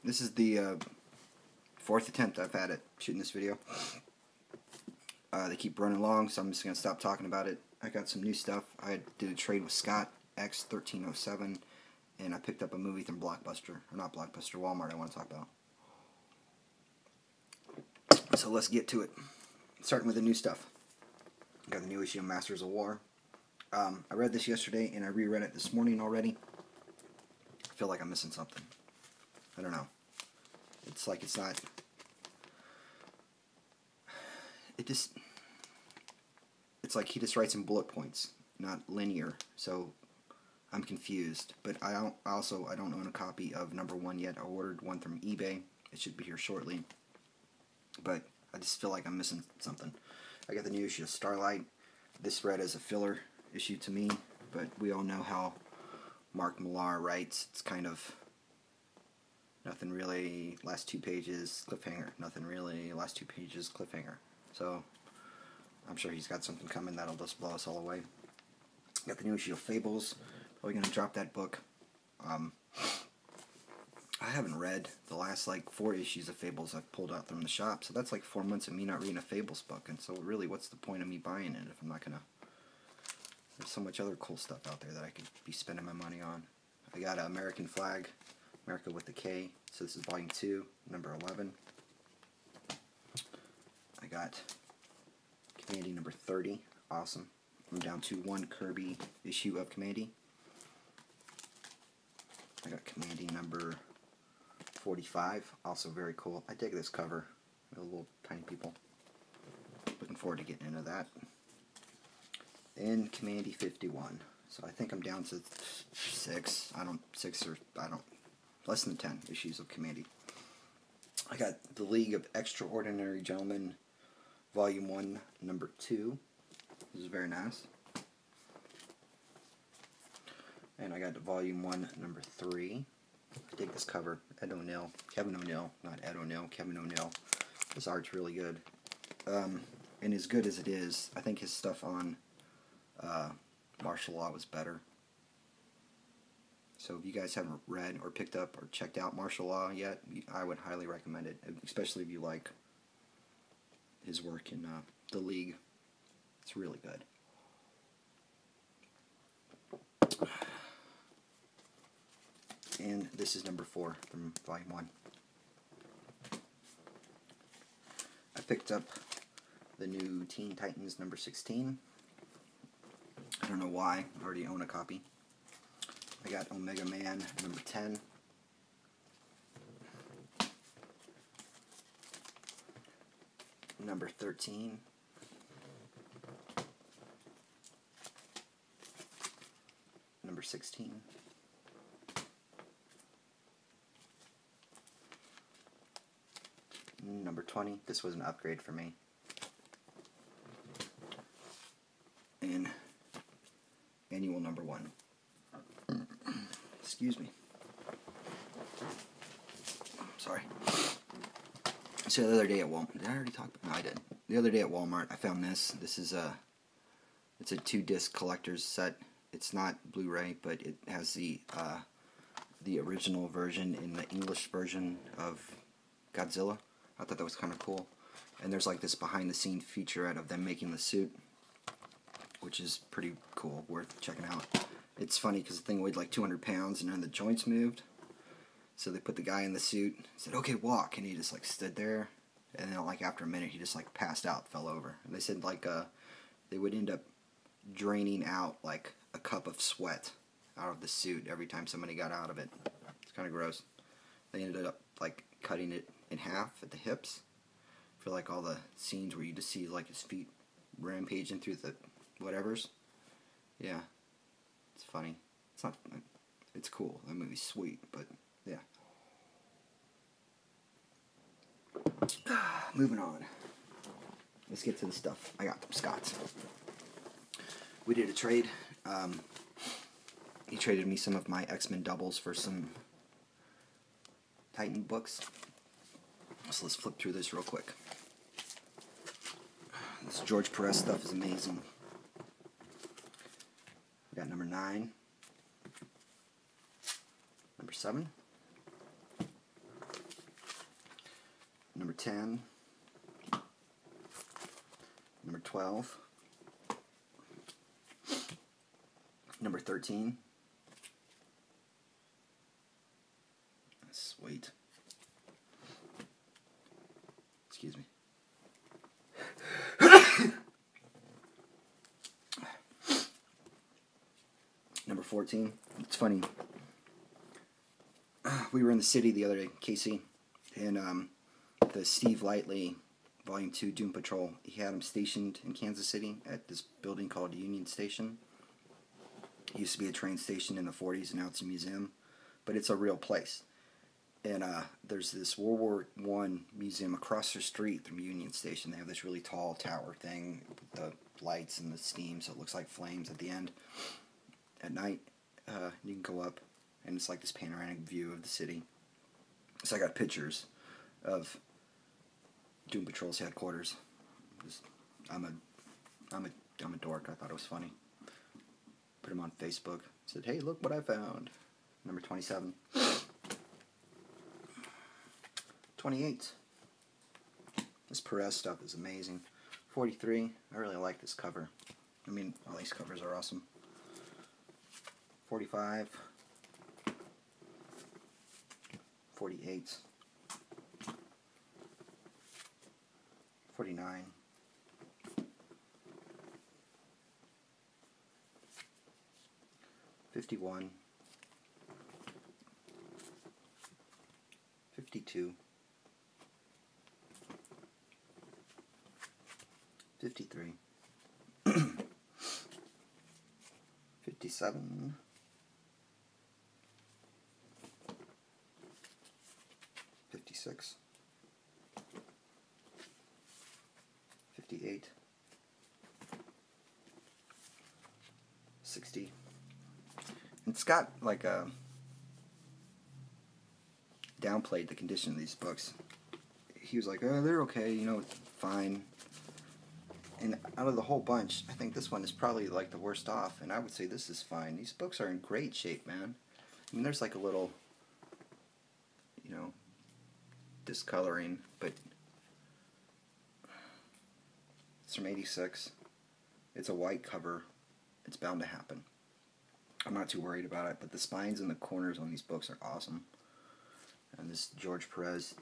This is the fourth attempt I've had at shooting this video. They keep running long, so I'm just going to stop talking about it. I got some new stuff. I did a trade with Scotx1307, and I picked up a movie from Blockbuster. Or not Blockbuster, Walmart I want to talk about. So let's get to it. Starting with the new stuff. Got the new issue of Masters of War. I read this yesterday, and I reread it this morning already. I feel like I'm missing something. I don't know. It's like it's not... It's like he just writes in bullet points, not linear. So I'm confused. But I don't own a copy of #1 yet. I ordered one from eBay. It should be here shortly. But I just feel like I'm missing something. I got the new issue of Starlight. This read as a filler issue to me, but we all know how Mark Millar writes. It's kind of nothing really, last 2 pages, cliffhanger. Nothing really, last 2 pages, cliffhanger. So I'm sure he's got something coming that'll just blow us all away. Got the new issue of Fables. Probably going to drop that book. I haven't read the last 4 issues of Fables I've pulled out from the shop, so that's 4 months of me not reading a Fables book, and so really what's the point of me buying it if I'm not going to... There's so much other cool stuff out there that I could be spending my money on. I got American Flag, America with a K, so this is volume 2, number 11. I got Commandy number 30, awesome. I'm down to 1 Kirby issue of Commandy. I got Commandy number 45, also very cool. I dig this cover, the little tiny people. Looking forward to getting into that. And Commandy 51. So I think I'm down to 6. Less than 10 issues of Commandy. I got The League of Extraordinary Gentlemen, Volume 1, number 2. This is very nice. And I got Volume 1, number 3. I dig this cover. Kevin O'Neill, not Ed O'Neill, Kevin O'Neill. This art's really good. And as good as it is, I think his stuff on martial law was better. So if you guys haven't read or picked up or checked out martial law yet, I would highly recommend it, especially if you like his work in The League. It's really good. And this is number 4 from Volume 1. I picked up the new Teen Titans number 16. I don't know why. I already own a copy. I got Omega Man number 10. Number 13. Number 16. Number 20. This was an upgrade for me. And annual number 1. Excuse me. Sorry. So the other day at Walmart, did I already talk about? No, I did. The other day at Walmart, I found this. This is it's a 2-disc collector's set. It's not Blu-ray, but it has the original version in the English version of Godzilla. I thought that was kind of cool. And there's this behind-the-scenes featurette of them making the suit, which is pretty cool, worth checking out. It's funny because the thing weighed 200 pounds and then the joints moved. So they put the guy in the suit, said, "Okay, walk," and he just stood there. And then after a minute, he just passed out, fell over. And they said they would end up draining out a cup of sweat out of the suit every time somebody got out of it. It's kind of gross. They ended up cutting it in half at the hips for all the scenes where you just see his feet rampaging through the whatevers. Yeah, it's funny. It's not. It's cool. That movie's sweet, but yeah. Moving on. Let's get to the stuff I got from Scott's. We did a trade. He traded me some of my X-Men doubles for some Titan books. So let's flip through this real quick. This George Perez stuff is amazing. We got number 9. Number 7. 10, number 12, number 13. Sweet. Excuse me. Number 14. It's funny. We were in the city the other day, KC, and the Steve Lightly Volume 2 Doom Patrol, he had him stationed in Kansas City at this building called Union Station. It used to be a train station in the 40s, and now it's a museum. But it's a real place. And there's this World War I museum across the street from Union Station. They have this really tall tower thing with the lights and the steam, so it looks like flames at the end. At night, you can go up, and it's like this panoramic view of the city. So I got pictures of Doom Patrol's headquarters. I'm a dork. I thought it was funny. Put him on Facebook. Said, hey, look what I found. Number 27. 28. This Perez stuff is amazing. 43. I really like this cover. I mean, all these covers are awesome. 45. 48. 49. 51. 52. 53. 57. 56. 58. 60. And Scott, like, downplayed the condition of these books. He was like, oh, they're okay, you know, it's fine. And out of the whole bunch, I think this one is probably like the worst off, and I would say this is fine. These books are in great shape, man. I mean, there's like a little, you know, discoloring, but it's from 86. It's a white cover. It's bound to happen. I'm not too worried about it, but the spines and the corners on these books are awesome. And this George Perez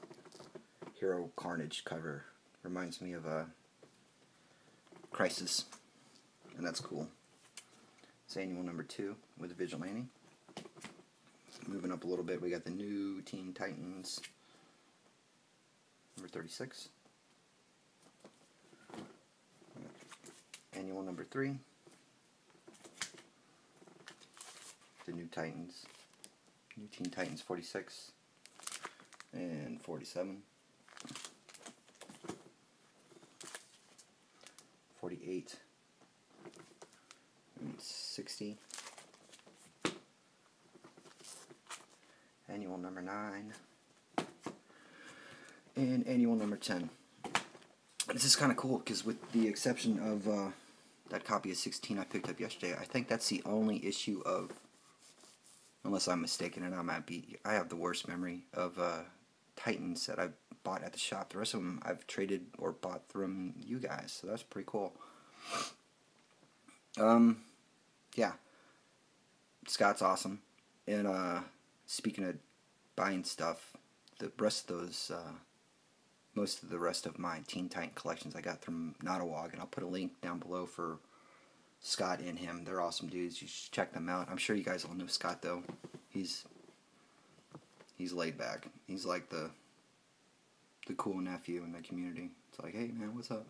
Hero Carnage cover reminds me of a Crisis, and that's cool. It's annual number 2 with Vigilante. Moving up a little bit, we got the new Teen Titans, number 36. Annual number 3. The new Titans, new Teen Titans 46 and 47. 48, and 60, annual number 9, and annual number 10. This is kind of cool because, with the exception of that copy of 16 I picked up yesterday, I think that's the only issue of, unless I'm mistaken and I might be, I have the worst memory of Titans that I've bought at the shop. The rest of them I've traded or bought from you guys, so that's pretty cool. Yeah, Scott's awesome. And speaking of buying stuff, the rest of those, most of the rest of my Teen Titan collections I got from Notawog, and I'll put a link down below for Scott and him. They're awesome dudes. You should check them out. I'm sure you guys all know Scott though. He's laid back. He's like the cool nephew in the community. It's like, hey man, what's up?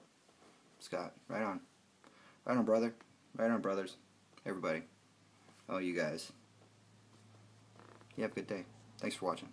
Scott, right on. Right on, brother. Right on, brothers. Everybody. Oh, you guys. You have a good day. Thanks for watching.